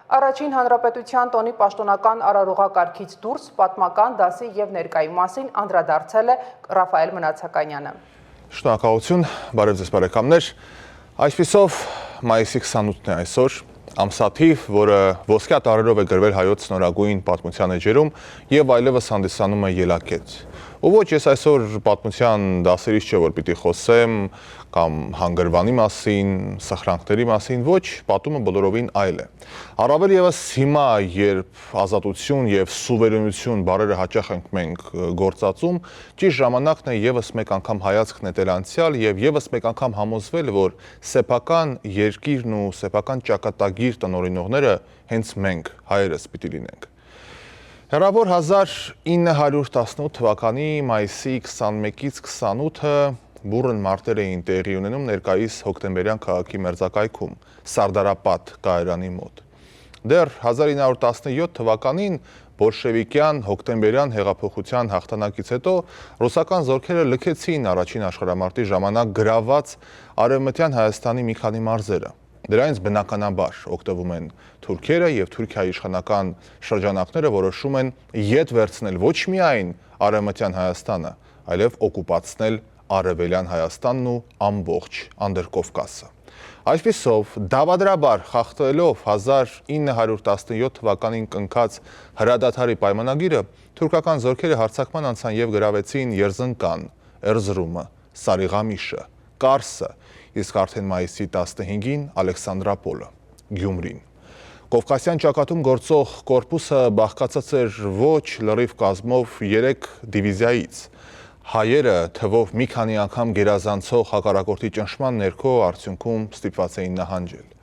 Առաջին հանրապետության տոնի պաշտոնական արարողակարգից դուրս պատմական դասի եւ ներկայի մասին անդրադարձել է Ռաֆայել Մնացականյանը։ Շնորհակալություն, բարև ձեզ բարեկամներ։ Այսպիսով մայիսի 28-ն է այսօր, ամսաթիվ, որը ոսկյա տարրերով է գրվել հայոց նորագույն պատմության էջերում եւ այլևս հանդիսանում է ելակետ։ Ու ոչ ես այսօր պատմության դասերից չէ, որ պիտի խոսեմ կամ հանգրվանի մասին, սխրանքների մասին, ոչ, պատումը բոլորովին այլ է։ Առավել եւս հիմա, երբ ազատություն եւ սուվերենություն բառերը հաճախ ենք մենք գործածում, ճիշտ ժամանակն է եւս մեկ անգամ հայացք նետել անցյալ եւ եւս մեկ անգամ համոզվել, որ սեփական երկիրն ու սեփական ճակատագիր տնօրինողները հենց մենք հայերս պիտի լինենք։ Հեռավոր 1918 թվականի մայիսի 21-ից 28-ը բուռն մարտեր էին տեղի ունենում ներկայիս հոկտեմբերյան քաղաքի մերձակայքում, Սարդարապատ կայարանի մոտ։ Դեռ 1917 թվականին բոլշևիկյան հոկտեմբերյան հեղափոխության հաղթանակից հետո ռուսական զորքերը լքեցին առաջին աշխարհամարտի ժամանակ գրաված Արևմտյան Հայաստանի մի քանի մարզերը։ Դրանից բնականաբար օգտվում են թուրքերը եւ Թուրքիայի իշխանական շրջանակները որոշում են ետ վերցնել ոչ միայն Արևմտյան Հայաստանը, այլև օկուպացնել Արևելյան Հայաստանն ու ամբողջ Անդրկովկասը։ Այսպիսով, դավադրաբար խախտելով 1917 թվականին կնքած հրադադարի պայմանագիրը, թուրքական զորքերը հարձակման անցան եւ գրավեցին Երզնկան, Էրզրումը, Սարիղամիշը, Կարսը, իսկ արդեն մայիսի 15-ին Ալեքսանդրապոլը, Գյումրին։ Կովկասյան ճակատում գործող կորպուսը բաղկացած էր ոչ լրիվ կազմով 3 դիվիզիայից։ Հայերը թվով մի քանի անգամ գերազանցող հակառակորդի ճնշման ներքո արդյունքում ստիպված էին նահանջել։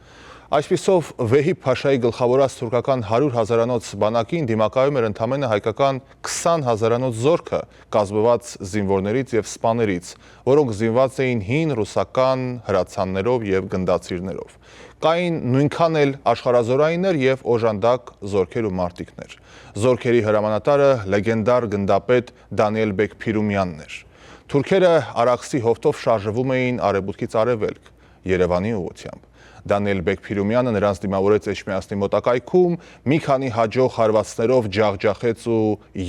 Այսպիսով Վեհիբ Փաշայի գլխավորած թուրքական 100 հազարանոց բանակին դիմակայում էր ընդամենը հայկական 20 հազարանոց զորքը, կազմված զինվորներից եւ սպաներից, որոնք զինված էին հին ռուսական հրացաններով եւ գնդացիրներով։ Կային նույնքան էլ աշխարհազորայիններ եւ օժանդակ զորքեր ու մարտիկներ։ Զորքերի հրամանատարը լեգենդար գնդապետ Դանիել Բեկ Փիրումյանն էր։ Թուրքերը Արաքսի հովտով շարժվում էին արևմուտքից արևելք, Երևանի ուղղությամբ։ Դանիել Բեկ Փիրումյանը նրանց դիմավորեց Էջմիածնի մոտակայքում, մի քանի հաջող հարվածներով ջախջախեց ու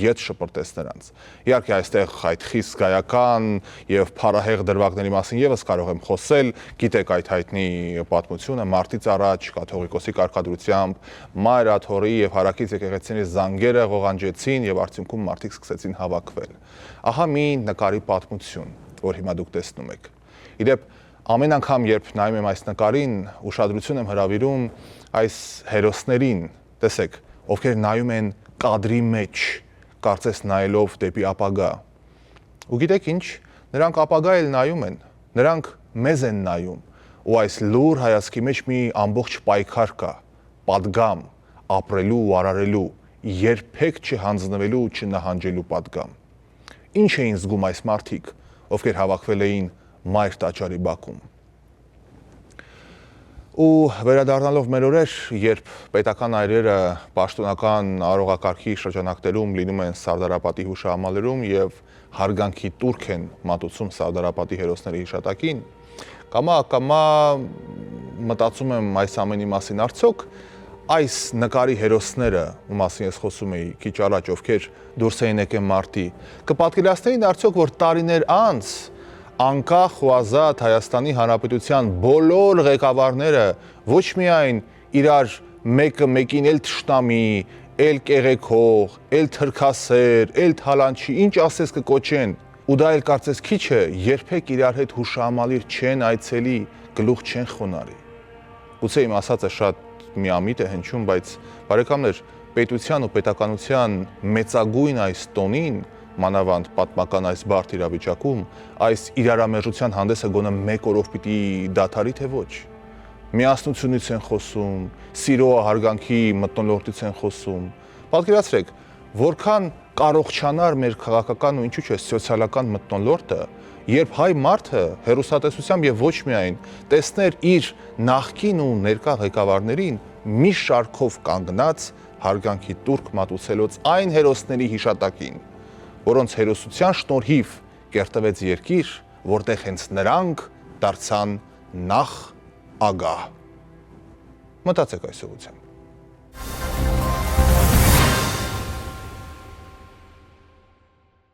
ետ շպրտեց նրանց։ Իհարկե այստեղ այդ խիստ գայական եւ փառահեղ դրվագների մասին եւս կարող եմ խոսել, գիտեք այդ հայտնի պատմությունը մարտից առաջ կաթողիկոսի կարգադրությամբ Մայր Աթոռի եւ Հարակից եկեղեցիների զանգերը ղողանջեցին եւ արդյունքում մարդիկ սկսեցին հավաքվել։ Ահա մի նկարի պատմություն, որ հիմա դուք տեսնում եք։ Իդեպ ամեն անգամ, երբ նայում եմ այս նկարին, ուշադրություն եմ հրավիրում այս հերոսներին, տեսեք, ովքեր նայում են կադրի մեջ, կարծես նայելով դեպի ապագա։ Ու գիտեք ինչ, նրանք ապագա էլ նայում են, նրանք մեզ են նայում, ու այս լուր հայացքի մեջ մի ամբողջ պայքար կա, պատգամ, ապրելու ու արարելու, երբեք չհանձնվելու ու չնահանջելու պատգամ։ Ինչ էին զգում այս մարդիկ, ովքեր հավաքվել էին Մայր տաճարի բակում։ Ու վերադառնալով մեր օրեր, երբ պետական այրերը պաշտոնական արարողակարգի շրջանակներում լինում են Սարդարապատի հուշահամալիրում եւ հարգանքի տուրք են մատուցում Սարդարապատի հերոսների հիշատակին, կամա մտածում եմ այս ամենի մասին արդյոք այս նկարի հերոսները, ում մասին ես խոսում էի քիչ առաջ, ովքեր դուրս էին եկել մարտի, կպատկերացնեին արդյոք, որ տարիներ անց անկախ ու ազատ Հայաստանի Հանրապետության բոլոր ղեկավարները ոչ միայն իրար մեկը մեկին էլ թշնամի, էլ կեղեքող, էլ թրքասեր, էլ թալանչի, ինչ ասես կկոչեն, ու դա էլ կարծես քիչ է, երբեք իրար հետ հուշահամալիր չեն այցելի, գլուխ չեն խոնարհի։ Գուցե իմ ասածը շատ միամիտ է հնչում, բայց բարեկամներ, պետության ու պետականության մեծագույն այս տոնին մանավանդ պատմական այս բարդ իրավիճակում, այս իրարամերժության հանդեսը գոնե մեկ օրով պիտի դադարի թե ոչ։ Միասնությունից են խոսում, սիրո հարգանքի մթնոլորտից են խոսում։ Պատկերացրեք, որքան կարողչանար մեր քաղաքական ու ինչու՞ չէ սոցիալական մթնոլորտը, երբ հայ մարդը հերոսատեսությամբ եւ ոչ միայն տեսներ իր նախկին ու ներկա ղեկավարներին մի շարքով կանգնած հարգանքի տուրք մատուցելուց այն հերոսների հիշատակին, որոնց հերոսության շնորհիվ կերտվեց երկիր, որտեղ հենց նրանք դարձան նախ ագահ։ Մտածեք այս ուղղությամբ։